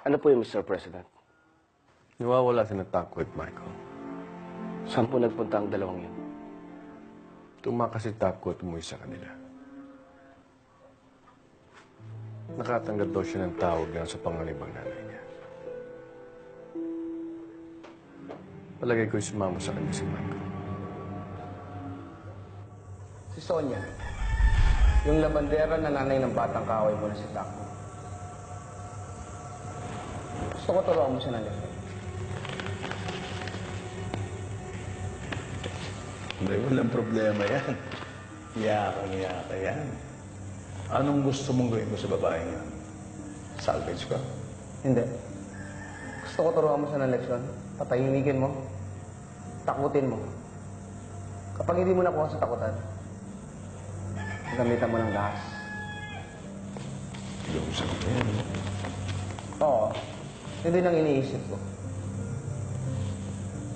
Ano po yung Mr. President? Nawawala si Takko at Michael. Saan po nagpunta ang dalawang yun? Tumakas si Takko at umuwi sa kanila. Nakatanggap daw siya ng tawag lang sa pangalibang nanay niya. Palagay ko'y sumama sa kanya si Michael. Si Sonia. Yung labandera na nanay ng batang kaaway mo na si Takko. Gusto ko turuan mo siya ng leksyon. May walang problema yan. Iyaka yan. Anong gusto mong gawin mo sa babaeng yan? Salvage ka? Hindi. Gusto ko turuan mo siya ng leksyon. Patahimikin mo. Takutin mo. Kapag hindi mo nakuha sa takutan, gamitan mo ng lahas. Yung sa yan. Oo. Hindi lang iniisip ko.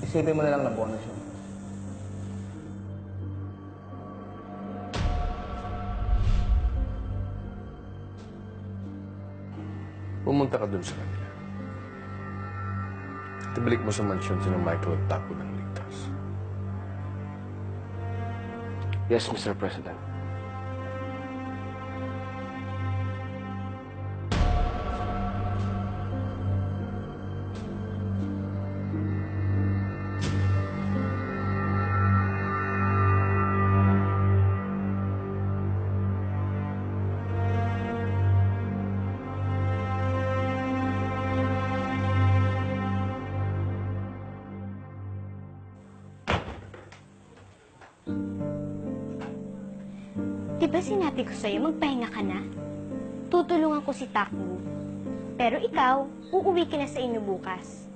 Isipin mo na lang na bonus yun. Pumunta ka dun sa kanila. At ibalik mo sa mansyon sina Michael at Takko ng ligtas. Yes, Mr. President. Diba sinabi ko sa'yo, magpahinga ka na? Tutulungan ko si Takbo. Pero ikaw, uuwi ka na sa inyo bukas.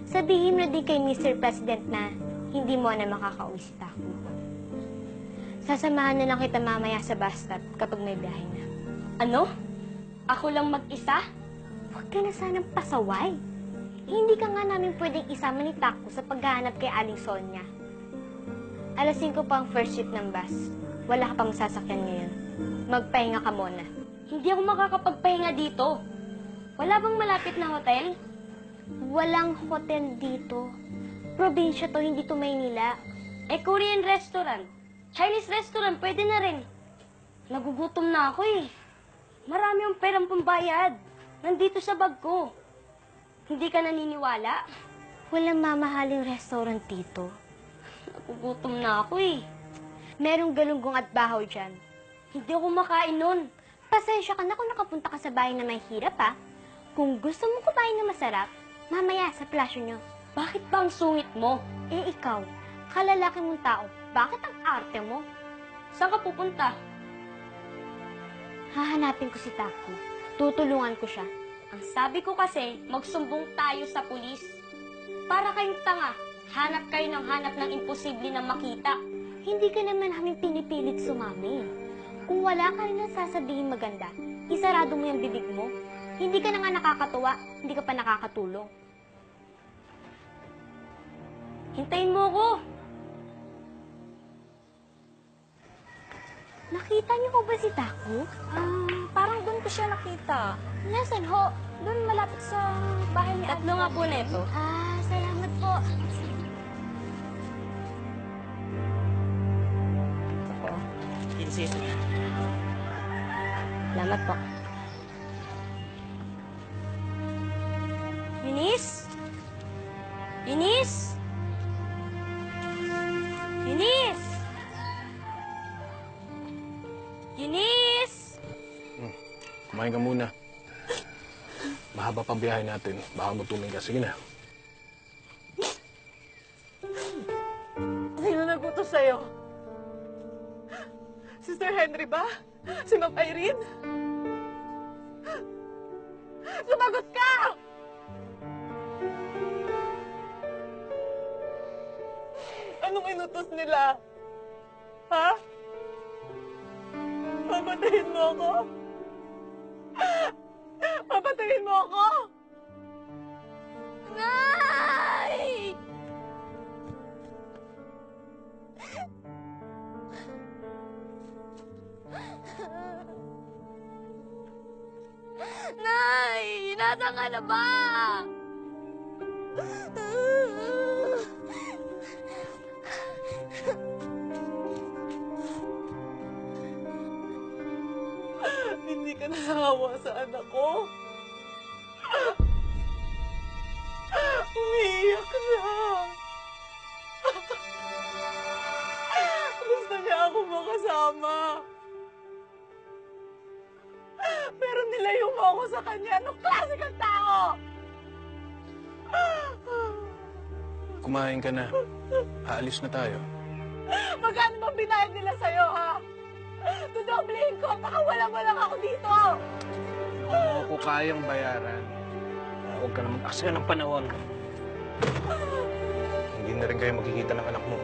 Sabihin mo na din kay Mr. President na hindi mo na makakauwi si Takbo. Sasamahan na lang kita mamaya sa bus stop kapag may biyahe na. Ano? Ako lang mag-isa? Huwag ka na sanang pasaway. Hindi ka nga namin pwedeng isama ni Takbo sa paghahanap kay Aling Sonia. Alas 5 pa ang first shift ng bus. Wala ka pang sasakyan ngayon. Magpahinga ka muna. Hindi ako makakapagpahinga dito. Wala bang malapit na hotel? Walang hotel dito. Probinsya to, hindi to Maynila. Korean restaurant. Chinese restaurant, pwede na rin. Nagugutom na ako eh. Marami ang perang pambayad. Nandito sa bag ko. Hindi ka naniniwala? Walang mamahaling restaurant dito. Nagugutom na ako eh. Merong galunggong at bahaw dyan. Hindi ako makain nun. Pasensya ka na kung nakapunta ka sa bahay na may hirap, ha? Kung gusto mo kumain na masarap, mamaya sa plasyo nyo. Bakit ba ang sungit mo? Ikaw, kalalaki mong tao, bakit ang arte mo? Saan ka pupunta? Hahanapin ko si Takbo. Tutulungan ko siya. Ang sabi ko kasi, magsumbong tayo sa pulis. Para kayong tanga, hanap kayo ng hanap ng imposible na makita. Hindi ka naman namin pinipilit sumami. Kung wala ka rin sasabihin maganda, isarado mo yung bibig mo. Hindi ka na nga nakakatuwa, hindi ka pa nakakatulong. Hintayin mo ako! Nakita niyo ko ba si Takbo? Parang doon ko siya nakita. Nasaan ho? Doon malapit sa bahay ni Tatlo nga po na ito. Salamat po. Insist. Salamat po. Eunice? Eunice? Eunice? Eunice? Kumain ka muna. Mahaba pa biyahe natin. Baka matuming ka. Sige na. Sino nagutos sa'yo? Sister Henry ba? Si Ma'am Irene? Sumagot ka! Anong inutos nila? Ha? Papatayin mo ako? Papatayin mo ako? Nay! Nasaan ka na ba? Hindi ka nahawa sa anak ko. Umiiyak siya. Gusto niya ako makasama. Pero nilayo mo ako sa kanya. Anong klase kang tao? Kumain ka na. Aalis na tayo. Magkano bang binayad nila sa'yo, ha? Dudoblehin ko, baka wala-walang ako dito. Oo, ko kayang bayaran. Huwag ka na mag-aksaya ng panahon. Hindi na rin kayo magkikita ng anak mo.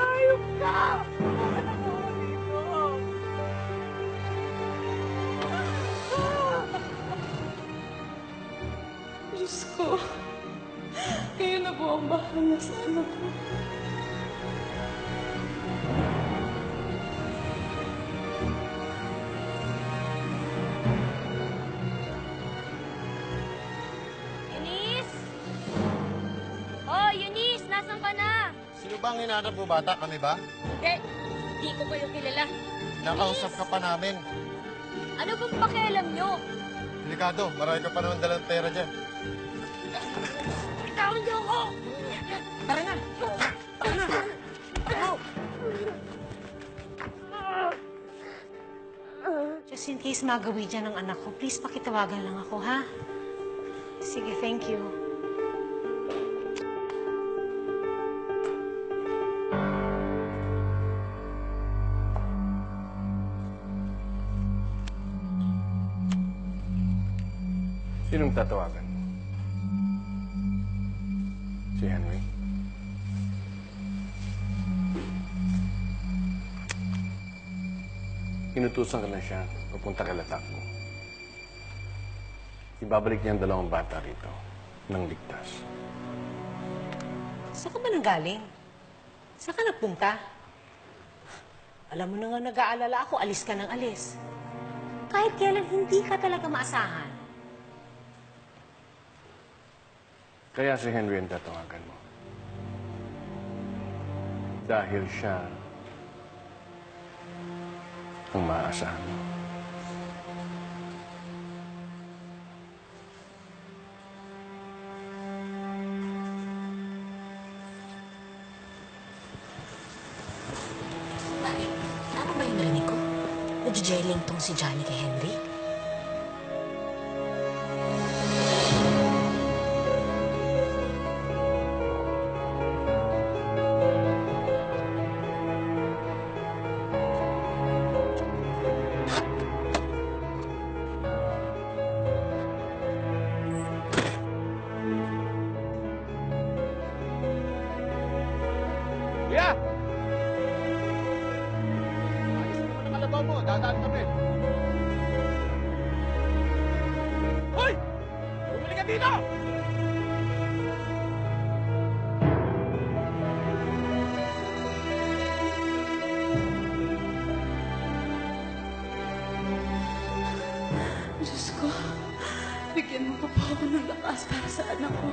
Ayop ka! Wala na ako dito. Diyos ko, kayo na po ang bahala sa anak ko. Eunice! Oh, Eunice! Nasaan ka na? Sino ba ang hinahanap mo, bata? Kami ba? Hindi. Hindi ko kayo kilala. Nakausap ka pa namin. Ano bang pakialam nyo? Delikado, marami ka pa naman dalang pera dyan. Bitawan niyo ako! Tara na! Tara na! Just in case magawi dyan ng anak ko, please pakitawagan lang ako, ha? Sige, thank you. Sinong tatawagan mo? Si Henry? Inutusan ka na siya papunta kay Latakbo. Ibabalik niya ang dalawang bata rito ng ligtas. Saan ka ba nanggaling? Saan ka nagpunta? Alam mo na nga nag-aalala ako, alis ka ng alis. Kahit kailan hindi ka talaga maasahan. Kaya si Henry ang tatawagan mo. Dahil siya ang maaasahan mo. Bakit? Tama ba yung narinig ko? Nag-jailing tong si Johnny kay Henry? Kuya! Ayos mo naman ang kalabaw mo. Dadaan kami. Hoy! Bumalik ka dito! Diyos ko, bigyan mo pa po ako ng lakas para sa anak ko.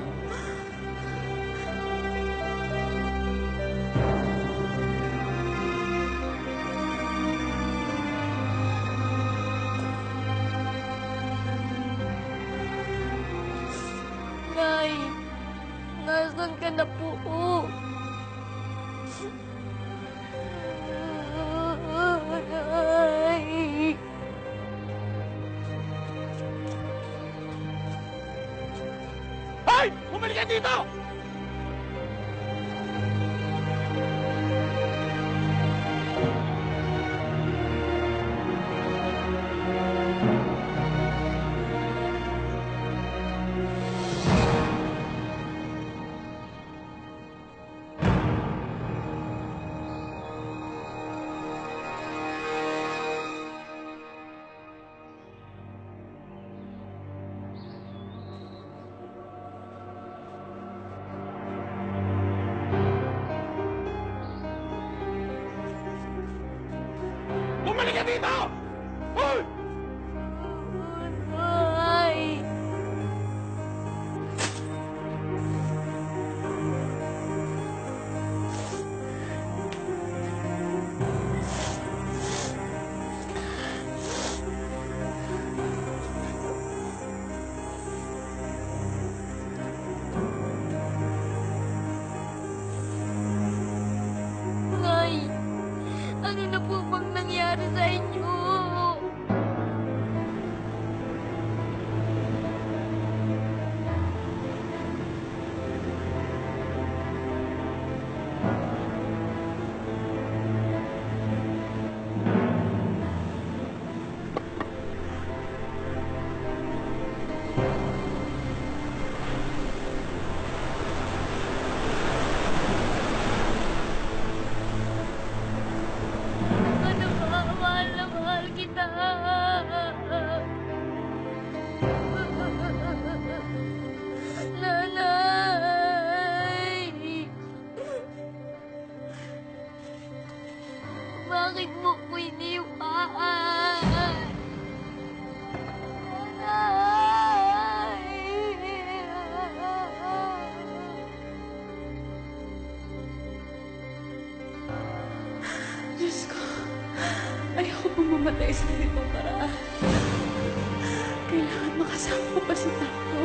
Nay! Nasaan ka na po? Nay! Hoy! Bumalik ka dito! Bumalik ka dito! tayo sa ganitong paraan. Kailangan makasama ko pa si Taco.